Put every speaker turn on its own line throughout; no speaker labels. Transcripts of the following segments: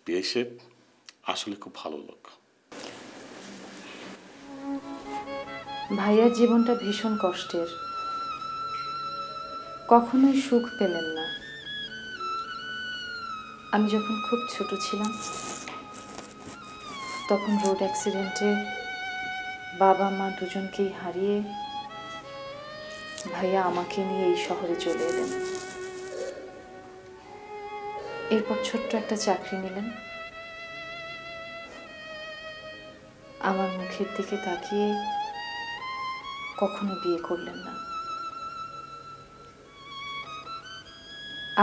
BSF আসলে খুব ভালো লোক।
ভাইয়ার জীবনটা ভীষণ কষ্টের, কখনোই সুখ পেলেন না। আমি যখন খুব ছোট ছিলাম তখন রোড অ্যাক্সিডেন্টে বাবা মা দুজনকেই হারিয়ে ভাইয়া আমাকে নিয়ে এই শহরে চলে এলেন। এরপর ছোট্ট একটা চাকরি নিলেন। আমার মুখের দিকে তাকিয়ে কখনো বিয়ে করলেন না।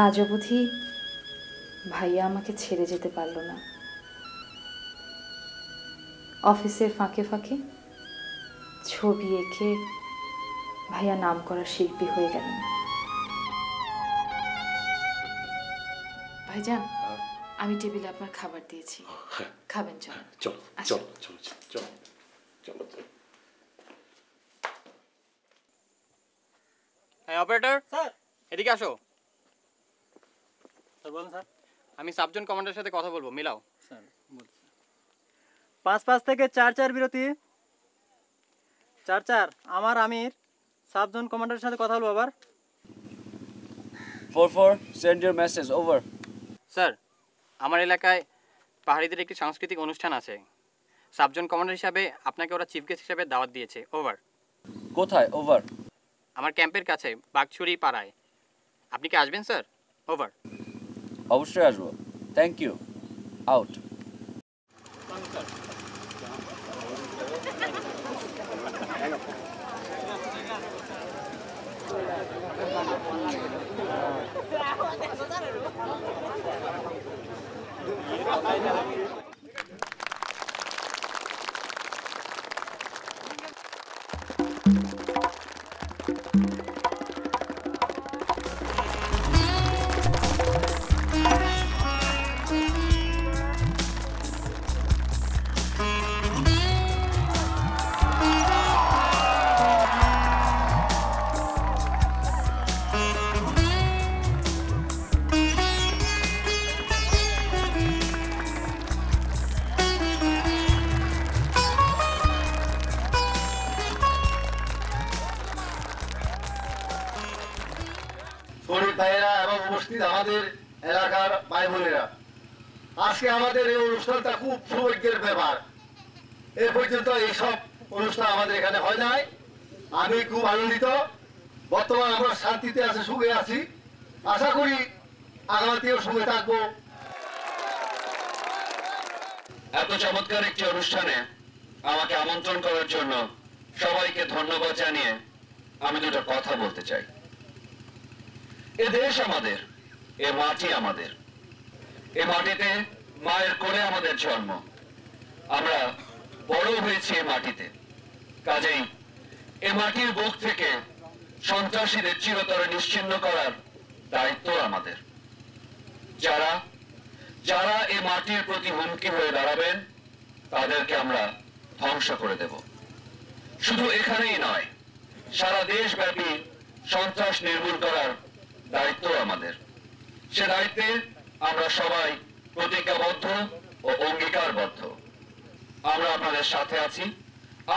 আজ অবধি ভাইয়া আমাকে ছেড়ে যেতে পারল না। অফিসের ফাঁকে ফাঁকে ছবি এঁকে ভাইয়া নামকরা শিল্পী হয়ে গেলেন। ভাইজান, আমি টেবিলে আপনার খাবার দিয়েছি, খাবেন? চলেন।
চলো চলো চলো চলো চলো চলো।
হ্যাঁ অপারেটর
স্যার,
এদিকে আসো।
স্যার বলুন স্যার।
আমি সাবজন কমান্ডারের সাথে কথা বলবো, মিলাও।
স্যার বলছি 5-5 থেকে 4-4 বিরতি। 4-4 আমার আমির সাবজোন কমান্ডারের সাথে কথা বলবো আবার।
4-4 send your message over.
Sir, আমার এলাকায় পাহাড়িদের একটি সাংস্কৃতিক অনুষ্ঠান আছে। সাবজন কমান্ডার হিসাবে আপনাকে ওরা চিফ গেস্ট হিসাবে দাওয়াত দিয়েছে। ওভার।
কোথায় ওভার?
আমার ক্যাম্পের কাছে বাগছড়ি পাড়ায়। আপনি কি আসবেন স্যার? ওভার।
অবশ্যই আসবো। Thank you. আউট।
ভাইয়েরা এবং উপস্থিত আমাদের এলাকার ভাই বোনেরা, আজকে আমাদের এই অনুষ্ঠানটা খুব সৌভাগ্যের ব্যাপার। এ পর্যন্ত এইসব অনুষ্ঠান আমাদের এখানে হয় নাই। আমি খুব আনন্দিত। বর্তমান আমরা শান্তিতে আছি, সুখে আছি। আশা করি আগামীতেও সুখে থাকবো। এত চমৎকার একটি অনুষ্ঠানে আমাকে আমন্ত্রণ করার জন্য সবাইকে ধন্যবাদ জানিয়ে আমি দুটো কথা বলতে চাই। এ দেশ আমাদের, এ মাটি আমাদের। এ মাটিতে মায়ের কোলে আমাদের জন্ম। আমরা বড় হয়েছি এ মাটিতে। কাজেই এ মাটির বুক থেকে সন্ত্রাসীদের চিরতরে নিশ্চিহ্ন করার দায়িত্ব আমাদের। যারা যারা এ মাটির প্রতি হুমকি হয়ে দাঁড়াবেন তাদেরকে আমরা ধ্বংস করে দেব। শুধু এখানেই নয়, সারা দেশব্যাপী সন্ত্রাস নির্মূল করার দায়িত্ব আমাদের। সে দায়িত্বে আমরা সবাই প্রতিজ্ঞাবদ্ধ ও অঙ্গীকারবদ্ধ। আমরা আপনাদের সাথে আছি।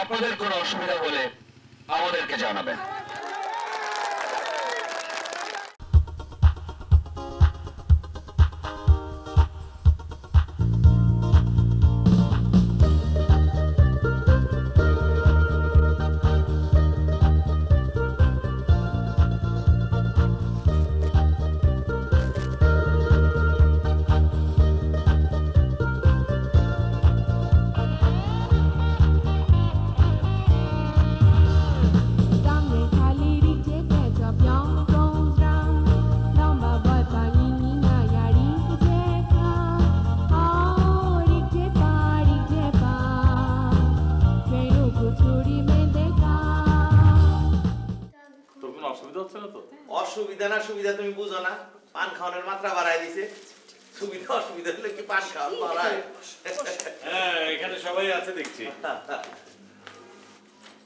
আপনাদের কোনো অসুবিধা হলে আমাদেরকে জানাবেন।
অসুবিধা না সুবিধা তুমি বুঝো না। পান খাওয়ানোর মাত্রা বাড়ায় দিছে। সুবিধা অসুবিধা হলে কি পান খাওয়ানো বাড়ায়?
হ্যাঁ, এখানে সবাই আছে দেখছি।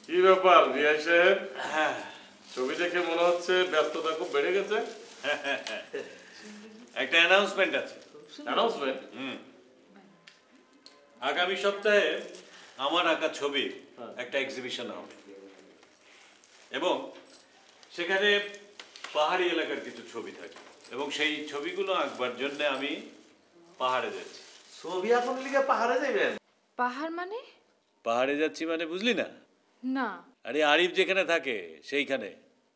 কি ব্যাপার রিয়া সাহেব? হ্যাঁ, ছবি দেখে মনে হচ্ছে ব্যস্ততা খুব বেড়ে গেছে।
একটা অ্যানাউন্সমেন্ট আছে।
অ্যানাউন্সমেন্ট?
আগামী সপ্তাহে আমার আঁকা ছবির একটা এক্সিবিশন হবে এবং সেখানে পাহাড়ি এলাকার কিছু ছবি থাকে এবং সেই ছবিগুলো আঁকবার জন্য আমি পাহাড়ে যাচ্ছি।
ছবি এখন লিগে পাহাড়ে যাইবেন?
পাহাড় মানে?
পাহাড়ে যাচ্ছি মানে বুঝলি না?
না।
আরে আরিফ যেখানে থাকে সেইখানে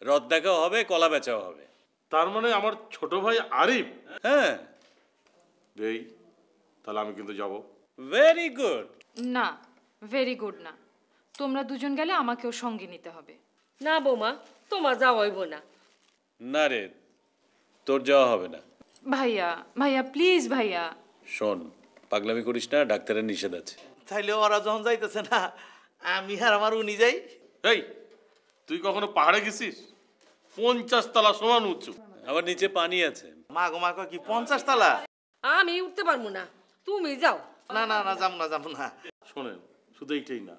রথ দেখাও হবে, কলা বেচাও হবে।
তার মানে আমার ছোট ভাই আরিফ?
হ্যাঁ।
এই তাহলে আমি কিন্তু যাব।
Very good.
না, ভেরি গুড না। তোমরা দুজন গেলে আমাকেও সঙ্গে নিতে হবে।
না বৌমা, তোমার যাওয়া হইব না।
না রে, তোর যাওয়া হবে না।
ভাইয়া, ভাইয়া প্লিজ ভাইয়া।
শোন, পাগলামি করিস না, ডাক্তারের নিষেধ আছে।
তাইলে ওরা যখন যাইতেছে না, আমি আর আমার উনি যাই।
এই তুই কখনো পাহাড়ে গেছিস? 50 তলা সমান উঁচু,
আবার নিচে পানি আছে।
মা গো মা কি 50 তলা?
আমি উঠতে পারবো না, তুমি যাও।
না না না, যাবো না।
শোনেন, শুধু এইটাই না,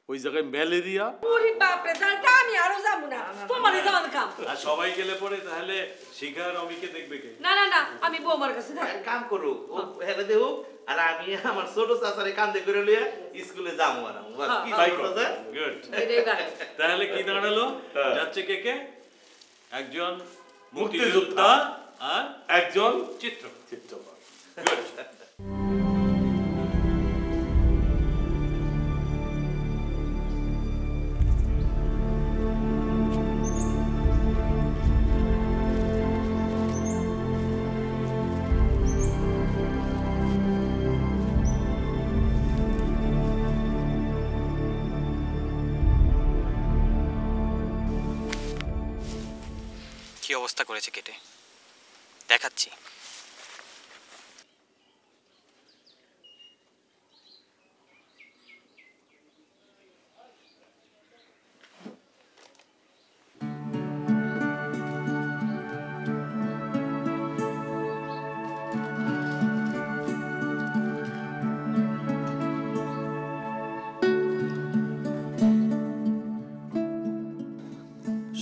ওই জায়গায় ম্যালেরিয়া।
ওরে বাপরে, জানটা আমি আরো যাবো না, তোমারই যাওয়ার কাম।
আর সবাই গেলে পরে তাহলে শিখা আর অমিকে দেখবে কে?
না না না, আমি বৌমার কাছে
এক
থাকবো।
কাম করুক, ও হেলে দেও আর আমি আমার ছোট চাচারে কান্দে করে লিয়ে স্কুলে যাবো আর বাস। কি
তাই
ছোট
কর।
চাচা?
গুড।
এটাই ভালো।
তাহলে কি দাঁড়ালো? যাচ্ছে কে কে? একজন মুক্তিযোদ্ধা আর
একজন
চিত্রকর। গুড।
কি অবস্থা করেছে কেটে, দেখাচ্ছি।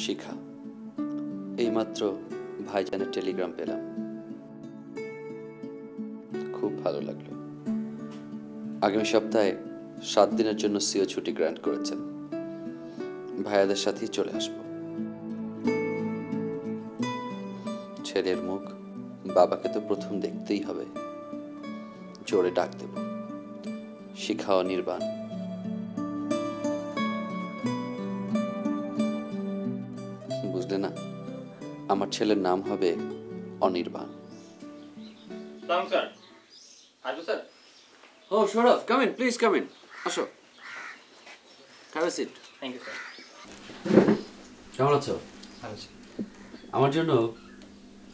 শিখা, এইমাত্র ভাইজানের টেলিগ্রাম পেলাম, খুব ভালো লাগলো। আগামী সপ্তাহে 7 দিনের জন্য সিও ছুটি গ্র্যান্ট করেছেন। ভাইয়াদের সাথেই চলে আসব। ছেলের মুখ বাবাকে তো প্রথম দেখতেই হবে। জোরে ডাক দেব, শিখা অনির্বাণ। বুঝলে না, আমার ছেলের নাম হবে অনির্বাণ।
সালাম স্যার। আসবো স্যার?
ও Sourav, come in please, come in, আসো, have a seat.
Thank you sir.
কেমন আছো?
ভালো আছি।
আমার জন্য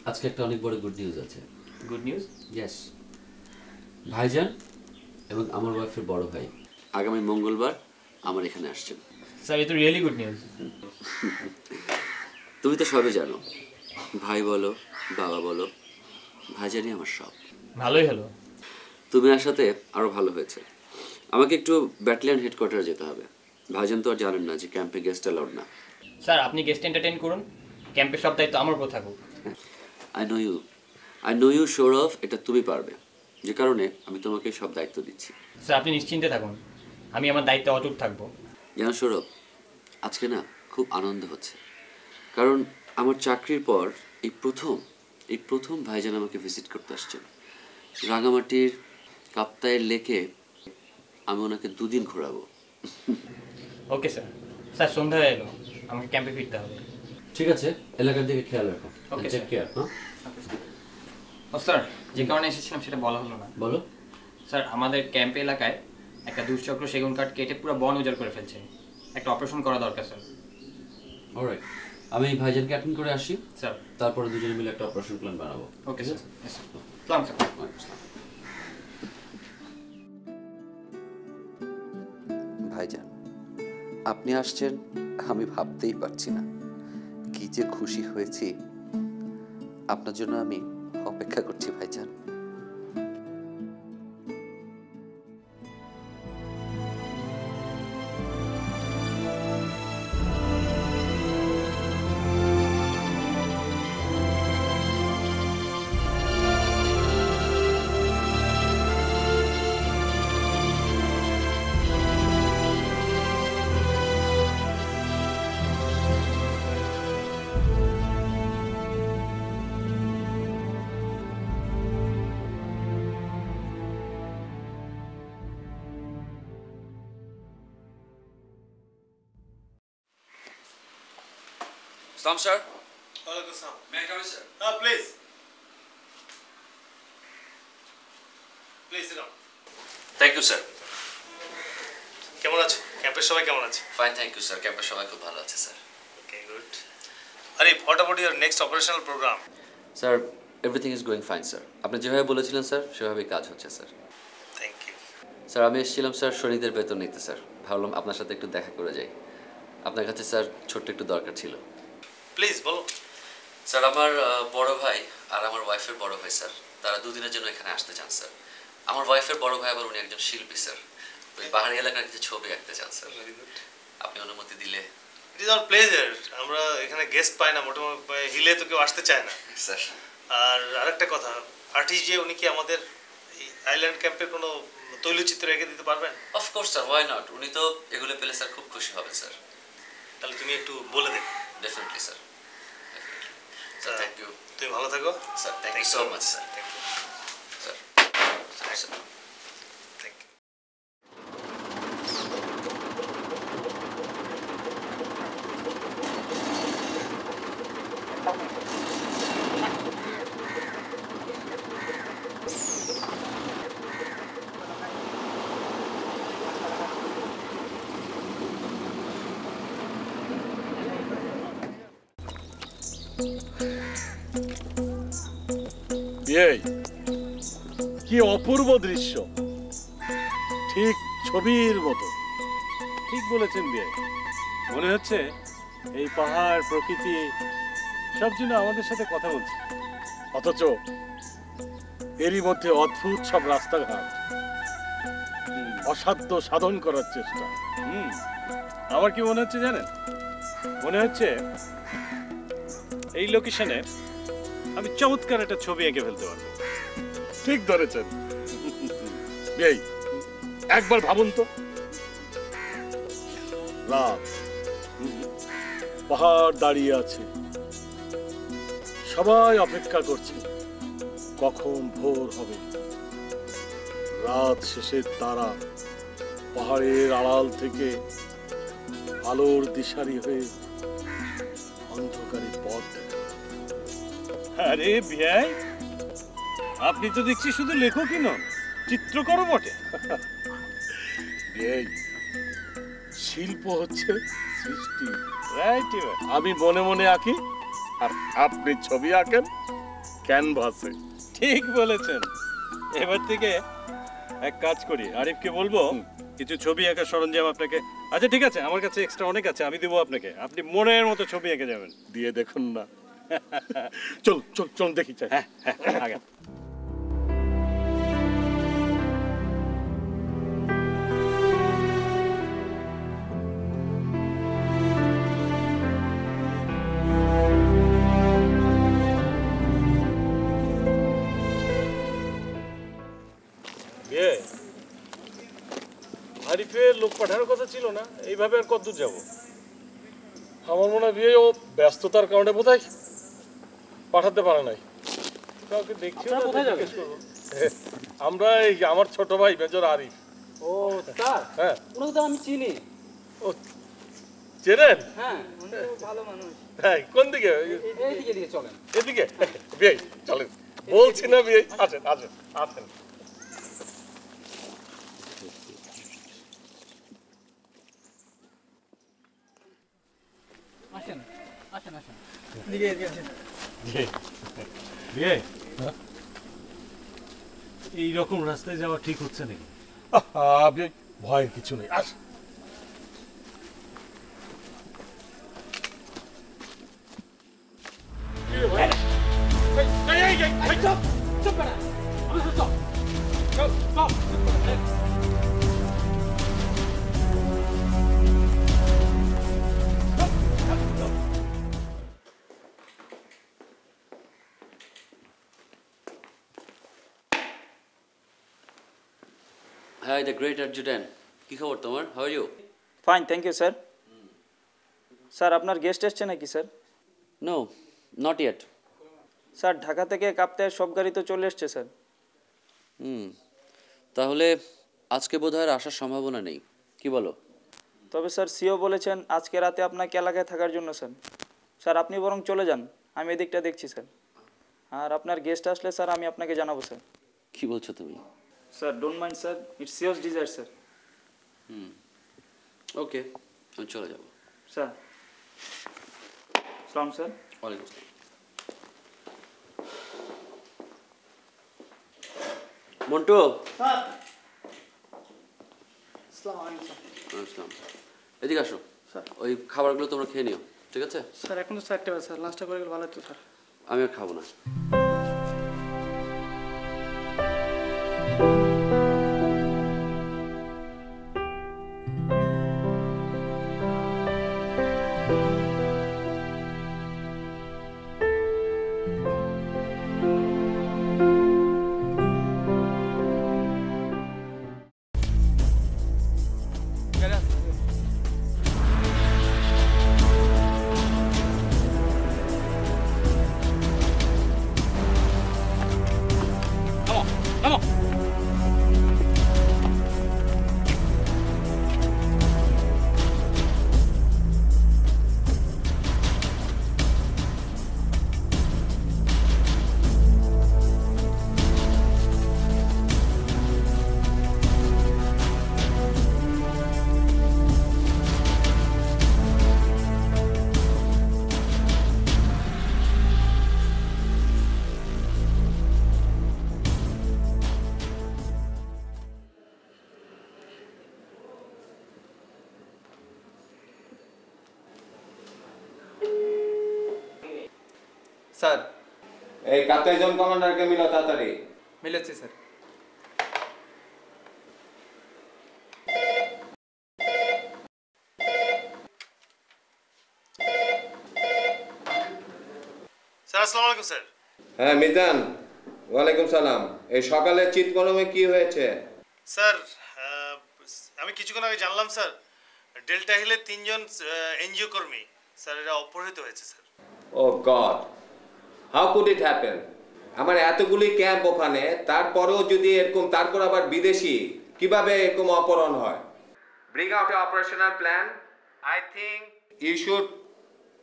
আজকে একটা অনেক বড় গুড নিউজ আছে।
Good news?
ইয়েস, ভাইজান এবং আমার ওয়াইফের বড় ভাই আগামী মঙ্গলবার আমার এখানে আসছেন।
স্যার, এ তো রিয়েলি গুড নিউজ।
তুমি তো সবই জানো, ভাই বলো বাবা বলো, ভাইজানই আমার সব।
ভালোই হলো।
তুমি আসাতে আরো ভালো হয়েছে। আমাকে একটু ব্যাটালিয়ন হেডকোয়ার্টারে যেতে হবে। ভাইজান তো আর জানেন না যে ক্যাম্পে গেস্ট অ্যালাউড না।
স্যার, আপনি গেস্ট এন্টারটেইন করুন, ক্যাম্পের সব দায়িত্ব আমার উপর থাকুক।
আই নো ইউ সৌরভ, এটা তুমি পারবে, যে কারণে আমি তোমাকে সব দায়িত্ব দিচ্ছি।
স্যার, আপনি নিশ্চিন্তে থাকুন, আমি আমার দায়িত্বে অটুট থাকবো।
জানো সৌরভ, আজকে না খুব আনন্দ হচ্ছে, কারণ আমার চাকরির পর এই প্রথম ভাইজান আমাকে ভিজিট করতে আসছেন। রাঙামাটির কাপ্তায়ের লেকে আমি ওনাকে 2 দিন ঘোরাবো।
Okay sir. স্যার, সন্ধ্যা হয়ে এলো, আমাকে ক্যাম্পে ফিরতে হবে।
ঠিক আছে, এলাকার দিকে খেয়াল রাখো।
Okay
take care. হ্যাঁ,
ও স্যার, যে কারণে এসেছিলাম সেটা বলা হলো না।
বলো।
স্যার, আমাদের ক্যাম্প এলাকায় একটা দুশ্চক্র সেগুন কাঠ কেটে পুরো বন উজাড় করে ফেলছে। একটা অপারেশন করা দরকার স্যার।
অলরাইট, আমি ভাইজানকে অ্যাটেন্ড করে আসি,
স্যার।
তারপরে দুজনে মিলে একটা অপারেশন প্ল্যান বানাবো।
Okay sir. সালাম স্যার।
ভাইজান, আপনি আসছেন আমি ভাবতেই পারছি না। কি যে খুশি হয়েছি, আপনার জন্য আমি অপেক্ষা করছি ভাইজান।
Salam, sir.
ওয়ালাইকুম আসসালাম।
May I come in, sir?
Please please
Thank you, sir.
কেমন আছো? ক্যাম্পের সবাই কেমন আছে?
Fine, thank you, sir. ক্যাম্পের সবাই খুব ভালো আছে, স্যার।
Okay good. আরে what about your next operational programme?
Sir, everything is going fine, sir. আপনি যেভাবে বলেছিলেন, স্যার, সেভাবেই কাজ হচ্ছে, স্যার।
Thank you.
স্যার, আমি এসেছিলাম, স্যার, শনিদের বেতন নিতে, স্যার। ভাবলাম আপনার সাথে একটু দেখা করে যাই। আপনার কাছে, স্যার, ছোট্ট একটু দরকার ছিল।
প্লিজ বলো।
স্যার, আমার বড় ভাই আর আমার ওয়াইফের বড় ভাই, স্যার, তারা দুদিনের জন্য এখানে আসতে চান, স্যার। আমার ওয়াইফের বড় ভাই আবার উনি একজন শিল্পী, স্যার। ওই পাহাড়ি এলাকার কিছু ছবি আঁকতে চান, স্যার।
Very good.
আপনি অনুমতি দিলে।
It is our pleasure. আমরা এখানে গেস্ট পাই না, মোটামুটি হিলে তো কেউ আসতে চায় না।
স্যার,
আর আরেকটা কথা, আর্টিস্ট যে উনি কি আমাদের এই আইল্যান্ড ক্যাম্পের কোনো তৈলচিত্র এঁকে দিতে পারবেন?
Of course, sir, why not. উনি তো এগুলো পেলে, স্যার, খুব খুশি হবে, স্যার।
তাহলে তুমি একটু বলে দেবে।
Definitely, sir. Sir, thank you.
তুমি ভালো থাকো।
Sir, thank you so much, sir.
Thank you
sir, sir.
Thank you.
এই কি অপূর্ব দৃশ্য, ঠিক ছবির মতো। ঠিক বলেছেন বিয়ে। মনে হচ্ছে এই পাহাড়, প্রকৃতি সব যেন আমাদের সাথে কথা বলছে, অথচ এরই মধ্যে অদ্ভুত সব রাস্তাঘাট, অসাধ্য সাধন করার চেষ্টা। আমার কি মনে হচ্ছে জানেন? মনে হচ্ছে এই লোকেশনে আমি চমৎকার একটা ছবি এঁকে ফেলতে পারবো। ঠিক ধরেছেন। এই একবার ভাবুন তো, রাত, পাহাড় দাঁড়িয়ে আছে, সবাই অপেক্ষা করছে কখন ভোর হবে। রাত শেষের তারা পাহাড়ের আড়াল থেকে আলোর দিশারি হয়ে অন্ধকারে পথ দেখা। আরে ভাই, আপনি তো দেখছি শুধু লেখকই নন, চিত্রকরও বটে। এই শিল্প হচ্ছে সৃষ্টি। রাইট, আমি মনে মনে আঁকি আর আপনি ছবি আঁকেন ক্যানভাসে। ঠিক বলেছেন। এবার থেকে এক কাজ করি, আরিফকে বলবো কিছু ছবি আঁকার সরঞ্জাম আপনাকে। আচ্ছা ঠিক আছে, আমার কাছে এক্সট্রা অনেক আছে, আমি দেবো আপনাকে। আপনি মনের মতো ছবি এঁকে যাবেন। দিয়ে দেখুন না। চল চল চল দেখি। চাই হ্যাঁ হ্যাঁ আগে। আরিফের লোক পাঠানোর কথা ছিল না, এইভাবে আর কতদূর যাব? আমার মনে হয় বিয়ে ও ব্যস্ততার কারণে বোধহয় পাঠাতে পারে নাই। কাউকে দেখছি আমরা, এই আমার ছোট ভাই মেজর আরিফ।
ও স্যার,
হ্যাঁ
ওনাকে তো আমি চিনি।
ও চেনেন?
হ্যাঁ, উনি তো ভালো মানুষ।
হ্যাঁ, কোন দিকে?
এইদিকে দিয়ে চলেন।
এদিকে বিয়ে চলেন, বলছি না বিয়ে। আসেন আসেন আসেন।
আসেন আসেন আসেন।
এইরকম রাস্তায় যাওয়া ঠিক হচ্ছে নাকি? ভয়ের কিছু নেই, আস।
হাই দ্য গ্রেট অ্যাডজুটেন্ট, কি খবর তোমার? How are you?
Fine, thank you sir. Sir, আপনার গেস্ট এসছে নাকি sir?
No, not yet.
Sir, Dhaka থেকে কাপ্তাইয়ের সব গাড়ি তো চলে এসছে স্যার।
তাহলে আজকে বোধহয় আর আসার সম্ভাবনা নেই, কি বলো?
তবে স্যার সিও বলেছেন আজকে রাতে আপনাকে এলাকায় থাকার জন্য স্যার। স্যার আপনি বরং চলে যান, আমি এদিকটা দেখছি স্যার। আর আপনার গেস্ট আসলে স্যার আমি আপনাকে জানাবো স্যার।
কি বলছো তুমি?
Sir don't mind sir, it's your desire sir.
Okay, আমি চলে যাবো।
স্যার সালাম স্যার।
ওয়ালাইকুম আসসালাম। মন্টু,
স্যার
আসসালাম। এদিকে আসো।
স্যার।
ওই খাবারগুলো তোমরা খেয়ে নিও, ঠিক আছে?
স্যার এখন তো 4টা বাজে স্যার, লাঞ্চটা করে গেলে ভালো হতো স্যার।
আমি আর খাবো না।
স্যার
এই কাতাইজন কমান্ডারকে মিলো তাড়াতাড়ি।
মিলেছে স্যার।
স্যার আসসালামু আলাইকুম স্যার।
হ্যাঁ মিজান, ওয়ালাইকুম সালাম। এই সকালে চিতকলমে কি হয়েছে?
স্যার আমি কিছুক্ষণ আগে জানলাম স্যার, ডেল্টা হিলে 3 জন এনজিও কর্মী স্যার এরা অপহৃত হয়েছে sir.
Oh god, how could it happen? আমার এতগুলি ক্যাম্প ওখানে, তারপরেও যদি এরকম, তারপর আবার বিদেশি, কিভাবে এরকম অপহরণ হয়? Bring out your operational plan. I think you should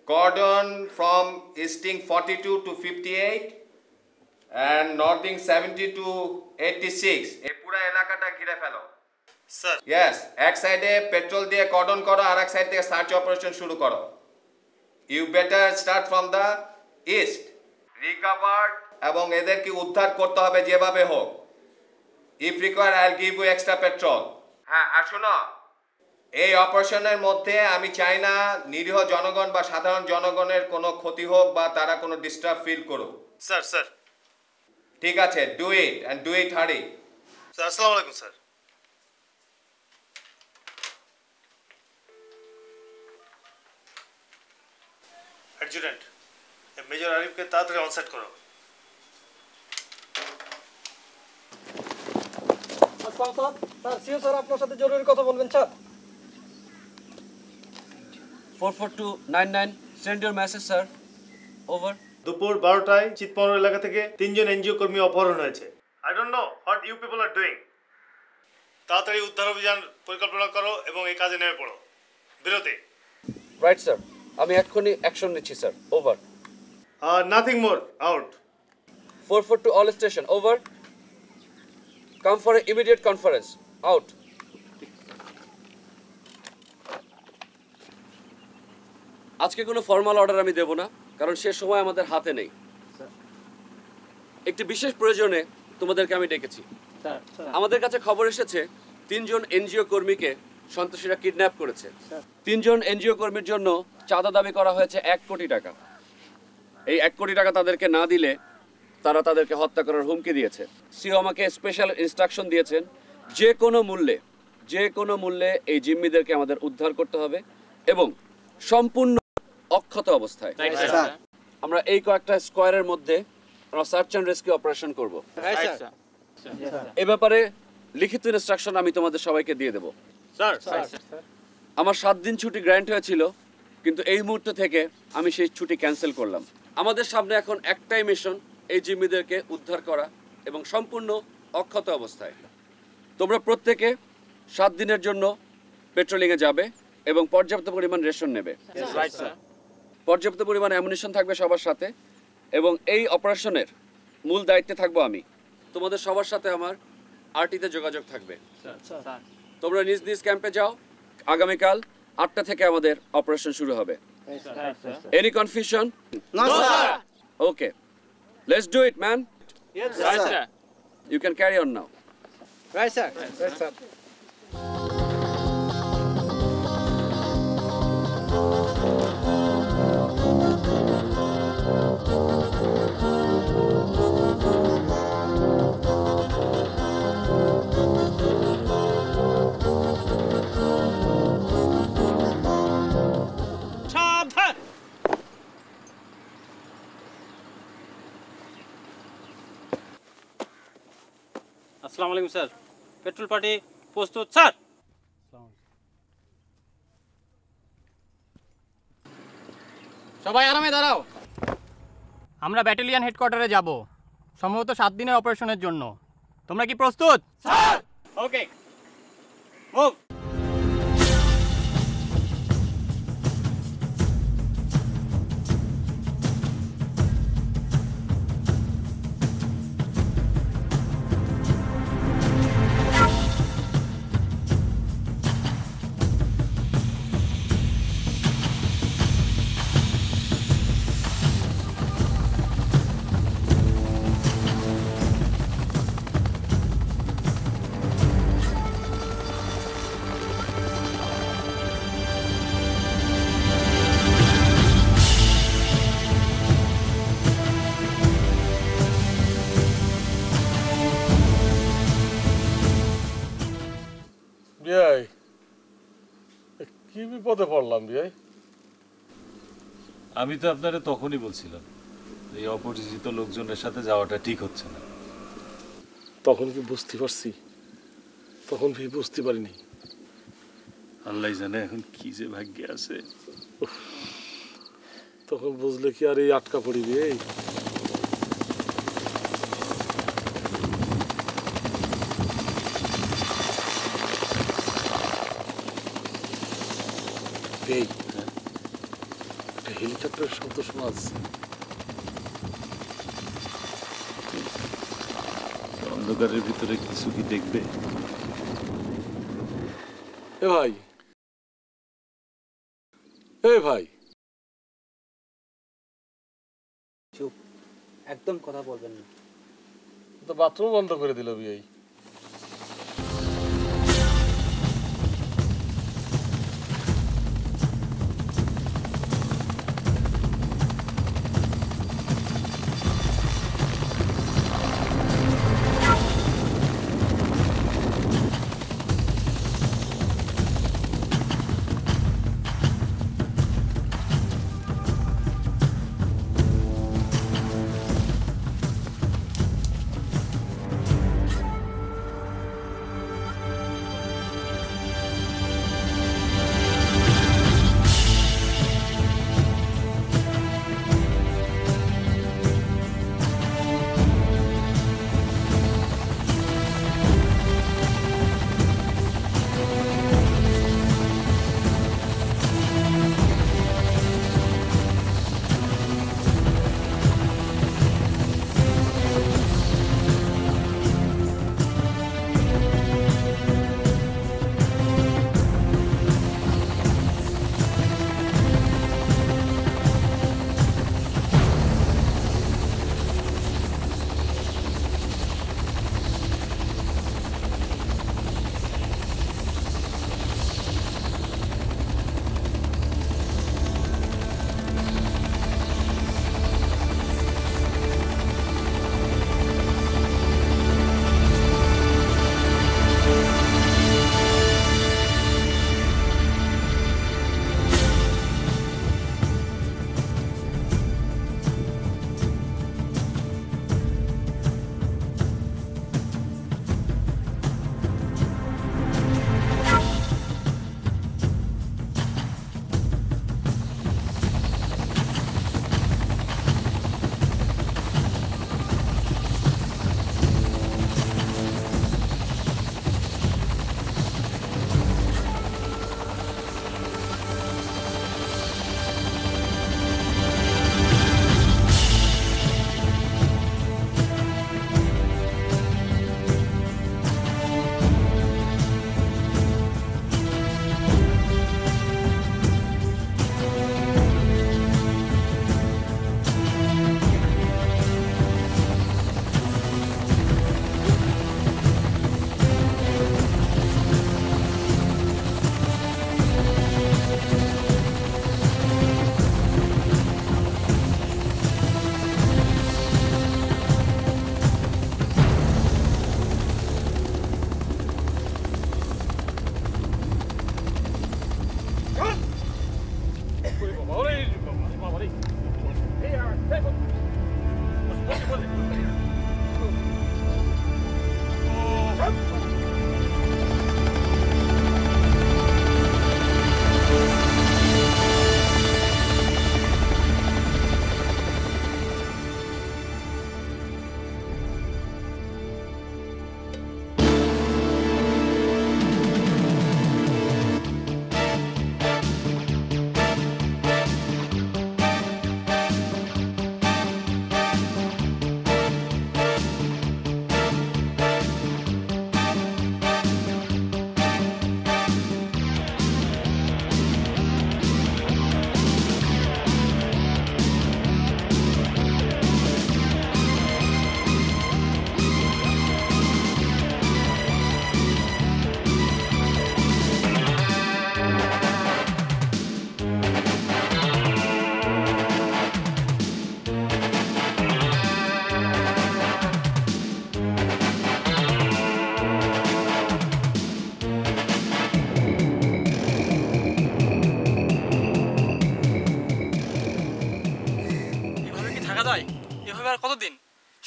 cordon from easting 42 to 58 and northing 70 to 86. এই পুরো এলাকাটা ঘিরে ফেলো।
স্যার
ইয়েস, এক সাইডে পেট্রোল দিয়ে কর্ডন করো, আর এক সাইড থেকে সার্চ অপারেশন শুরু করো। You better start from the east. Recovered এবং এদেরকে উদ্ধার করতে হবে যেভাবে হোক। If require I will give you extra petrol. হ্যাঁ, আর শোনো, এই অপারেশনের মধ্যে আমি চাই না নিরীহ জনগণ বা সাধারণ জনগণের কোনো ক্ষতি হোক বা তারা কোনো ডিস্টার্ব ফিল করুক।
স্যার স্যার
ঠিক আছে, do it and do it হারি।
স্যার আসসালামু আলাইকুম স্যার। অ্যাডজুটেন্ট, মেজর আরিফকে তাড়াতাড়ি অনসেট করো।
স্যার সিও স্যার আপনার সাথে জরুরি কথা বলবেন sir.
44299 send your message sir. Over.
দুপুর 12টায় চিতপহর এলাকা থেকে 3 জন এনজিও কর্মী অপহরণ হয়েছে। I don't know what you people are doing. তাড়াতাড়ি উদ্ধার অভিযান পরিকল্পনা করো এবং এই কাজে নেমে পড়ো। বিরতি।
Right sir. আমি এক্ষুনি অ্যাকশন নিচ্ছি sir. Over.
Nothing more, out.
442 all station. Over. Come for an immediate conference. Out. আজকে কোনো ফর্মাল অর্ডার আমি দেব না, কারণ সে সময় আমাদের হাতে নেই। একটি বিশেষ প্রয়োজনে তোমাদেরকে আমি ডেকেছি। আমাদের কাছে খবর এসেছে 3 জন এনজিও কর্মীকে সন্ত্রাসীরা কিডন্যাপ করেছে। 3 জন এনজিও কর্মীর জন্য চাঁদা দাবি করা হয়েছে 1 কোটি টাকা। এই 1 কোটি টাকা তাদেরকে না দিলে তারা তাদেরকে হত্যা করার হুমকি দিয়েছে। সিও আমাকে স্পেশাল ইনস্ট্রাকশন দিয়েছেন, যে কোনো মূল্যে এই জিম্মিদেরকে আমাদের উদ্ধার করতে হবে এবং সম্পূর্ণ অক্ষত অবস্থায়। আমরা এই কয়েকটা স্কোয়ারের মধ্যে আমরা সার্চ অ্যান্ড রেস্কিউ অপারেশন করব। এ ব্যাপারে লিখিত ইনস্ট্রাকশন আমি তোমাদের সবাইকে দিয়ে দেব। আমার 7 দিন ছুটি গ্র্যান্ট হয়েছিল, কিন্তু এই মুহূর্ত থেকে আমি সেই ছুটি ক্যান্সেল করলাম। আমাদের সামনে এখন একটাই মিশন, এই জিম্মিদেরকে উদ্ধার করা এবং সম্পূর্ণ অক্ষত অবস্থায়। তোমরা প্রত্যেকে 7 দিনের জন্য পেট্রোলিংয়ে যাবে এবং পর্যাপ্ত পরিমাণ রেশন নেবে। পর্যাপ্ত পরিমাণ অ্যামুনিশন থাকবে সবার সাথে, এবং এই অপারেশনের মূল দায়িত্বে থাকবো আমি। তোমাদের সবার সাথে আমার আরটিতে যোগাযোগ থাকবে। তোমরা নিজ নিজ ক্যাম্পে যাও। আগামীকাল 8টা থেকে আমাদের অপারেশন শুরু হবে। Any confusion? Okay, let's do it man. You can carry on now.
Right, sir.
আসসালামু আলাইকুম স্যার। পেট্রোল পার্টি প্রস্তুত স্যার।
সবাই আরামে দাঁড়াও। আমরা ব্যাটালিয়ন হেডকোয়ার্টারে যাব, সম্ভবত 7 দিনের অপারেশনের জন্য। তোমরা কি প্রস্তুত? স্যার। ওকে, মুভ।
বিয়াই, কি বিপদে পড়লাম বিয়াই?
আমি তো আপনারা তখনই বলছিলাম এই অপরিচিত লোকজনের সাথে যাওয়াটা ঠিক হচ্ছে না।
তখন কি বুঝতে পারছি? তখন কি বুঝতে পারিনি?
আল্লাহ জানে এখন কি যে ভাগ্যে আছে।
তখন বুঝলে কি আর এই আটকা পড়িবি? এই একটা হেলিকপ্টারের শব্দ শোনা যাচ্ছে।
অন্ধকারের ভিতরে কিছু কি দেখবে?
এ ভাই, এ ভাই,
চুপ, একদম কথা বলবেন না।
তো বাথরুম বন্ধ করে দিল বিয়াই।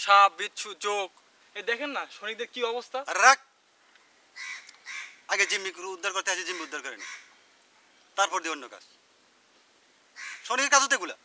সাপ বিচ্ছু চোখ, এই দেখেন না সৈনিকদের কি অবস্থা।
রাখ, আগে জিম্মি উদ্ধার করতে আছে, জিম্মি উদ্ধার করেনি, তারপর দিয়ে অন্য কাজ। শনির কাজ হতে এগুলা।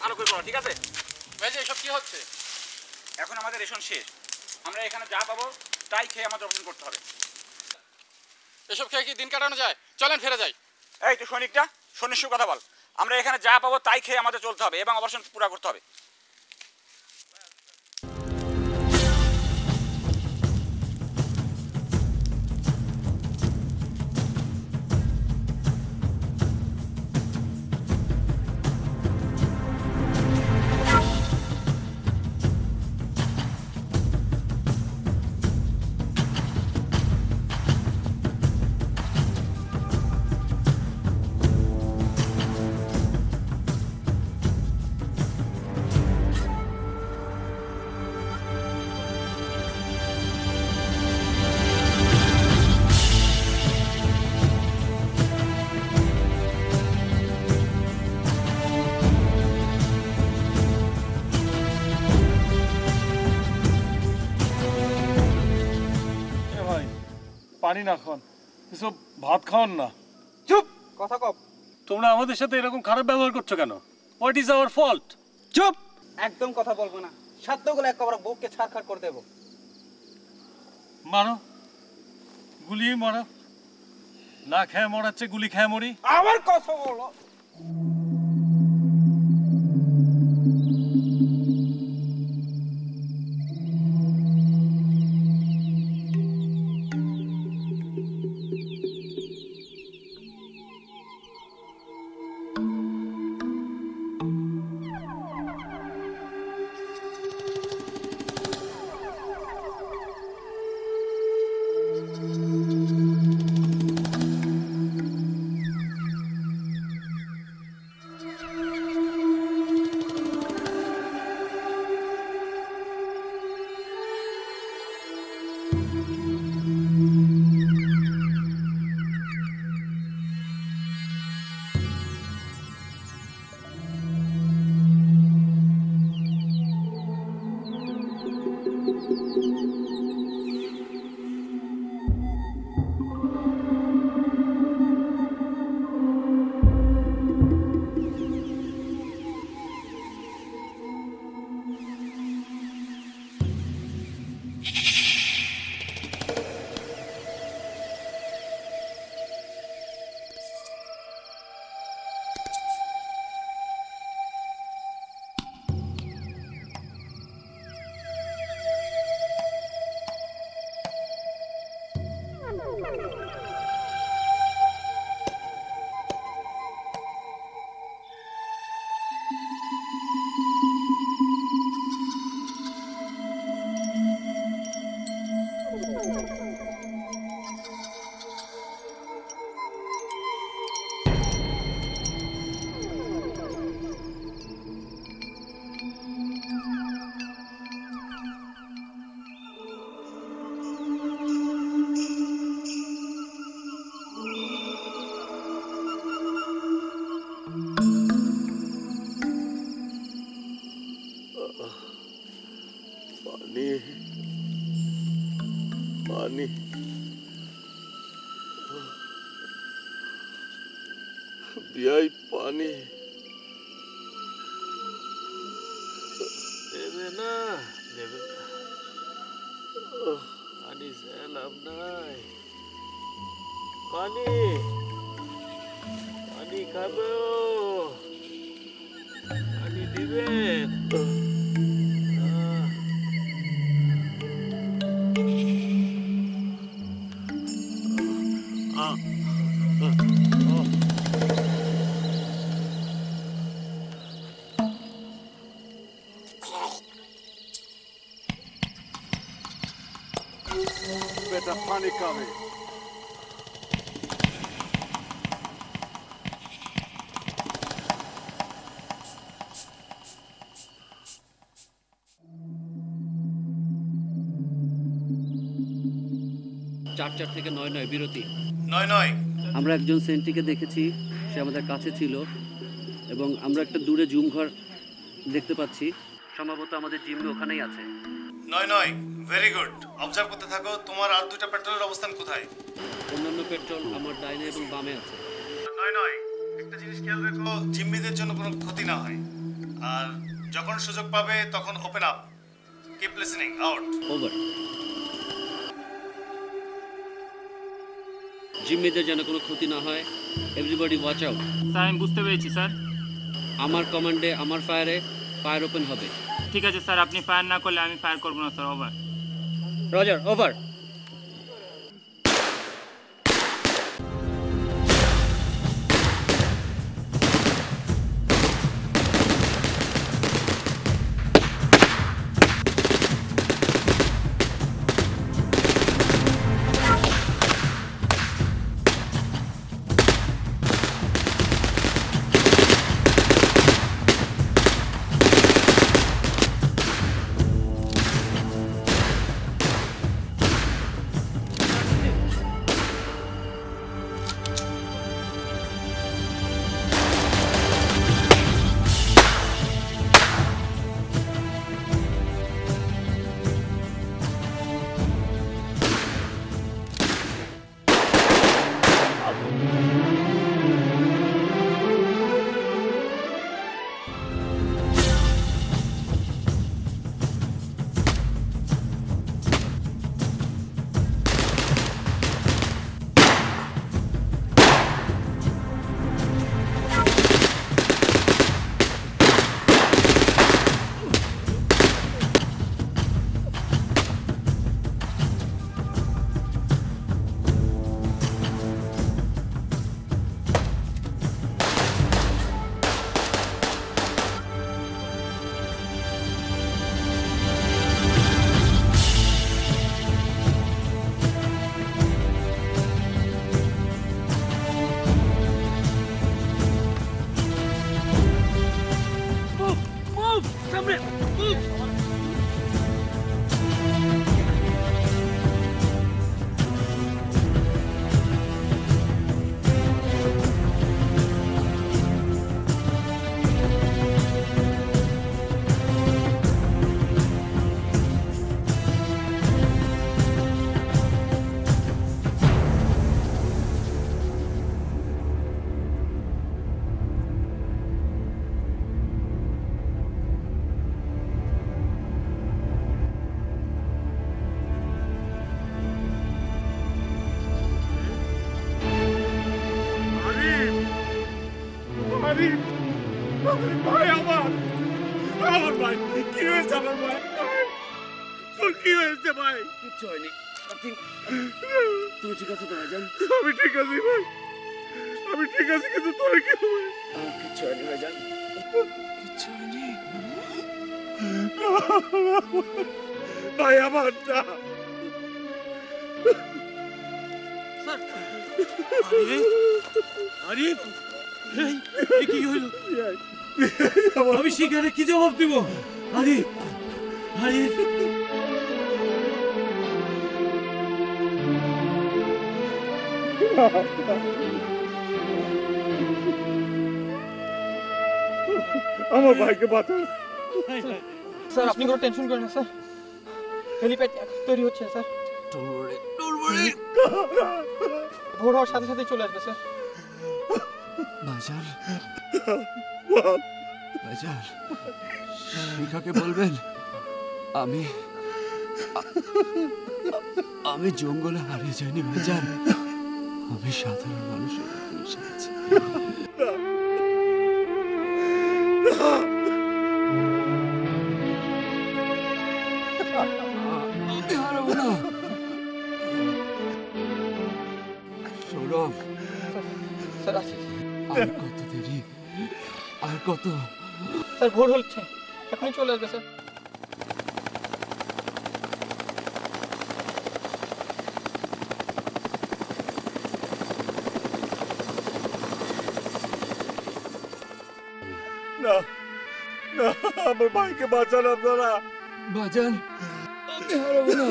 ভালো করে পড়ো, ঠিক আছে? ভাই যে এসব কি হচ্ছে? এখন আমাদের রেশন শেষ, আমরা এখানে যা পাবো তাই খেয়ে আমাদের অপারেশন করতে হবে। এসব খেয়ে কি দিন কাটানো যায়? চলেন ফিরে যাই। এই তো সৈনিকটা, সৈনিক কথা বল। আমরা এখানে যা পাবো তাই খেয়ে আমাদের চলতে হবে এবং অপারেশন পুরো করতে হবে।
পানি না খান, এসব ভাত খাওয়ান না।
চুপ, কথা কম।
তোমরা আমাদের সাথে এরকম খারাপ ব্যবহার করছো কেন? What is our fault?
চুপ, একদম কথা বলবো না। সাতগুলো একবার বুককে ছাড়খাড় করে দেবো।
মারো, গুলি মারো। না খেয়ে মরাচ্ছে, গুলি খেয়ে মরি।
আবার কথা বলো।
পানি পানি বিয়াই পানি
দেবে না দেবে না। পানি চাইলাম নাই। পানি পানি খাবে, পানি দিবেন।
बेटा पानी खावे।
চার থেকে 9 বিরতি।
9
আমরা একজন সেন্ট্রিকে দেখেছি, সে আমাদের কাছে ছিল এবং আমরা একটা দূরে জুম ঘর দেখতে পাচ্ছি, সম্ভবত আমাদের জিম্মি ওখানেই আছে।
9 ভেরি গুড। অবজার্ভ করতে থাকো। তোমার আর দুইটা পেট্রোলের অবস্থান কোথায়?
অন্যান্য পেট্রোল আমার ডাইনে এবং বামে আছে।
9 একটা জিনিস খেয়াল রেখো, জিম্মিদের জন্য কোনো ক্ষতি না হয়। আর যখন সুযোগ পাবে তখন open up. Keep listening. Out.
Over. জিম্মিদের যেন কোনো ক্ষতি না হয়, এভরিবডি ওয়াচ আউট।
স্যার আমি বুঝতে পেরেছি স্যার।
আমার কমান্ডে আমার ফায়ার ওপেন হবে।
ঠিক আছে স্যার, আপনি ফায়ার না করলে আমি ফায়ার করবো না স্যার। ওভার।
Roger, over.
ভাই আমার ভাই কি হয়েছে? আমার ভাই তোর কি হয়েছে ভাই?
কিচ্ছু হয়নি। তুমি ঠিক আছো তো ভাইজান?
আমি ঠিক আছি ভাই, আমি ঠিক আছি, কিন্তু তোর কি হবে?
কিচ্ছু হয়নি ভাইজান, কিচ্ছু হয়নি
ভাই আমার না।
আরিফ, এই কি হইল? আমি সেখানে কি জবাব দিব? আরিফ, আরিফ
আমার ভাইকে বাঁচা।
স্যার আপনি কোনো টেনশন করেন না স্যার, হেলিপ্যাড তৈরি হচ্ছে স্যার। ভোর হওয়ার সাথে সাথে চলে আসবে স্যার।
ভাইজান, ভাইজান, শিখাকে বলবেন
আমি আমি জঙ্গলে হারিয়ে যাইনি ভাইজান, আমি সাধারণ মানুষের মতো মিশে গেছি। আমি হারাবো না। সৌরভ,
স্যার আছে
আর কত দেরি, আর কত?
স্যার ভোর হচ্ছে, এখনই চলে আসবে স্যার।
না না, আমার ভাইকে বাঁচান আপনারা।
বাজান, আমি হারাবো না।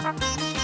Thank you.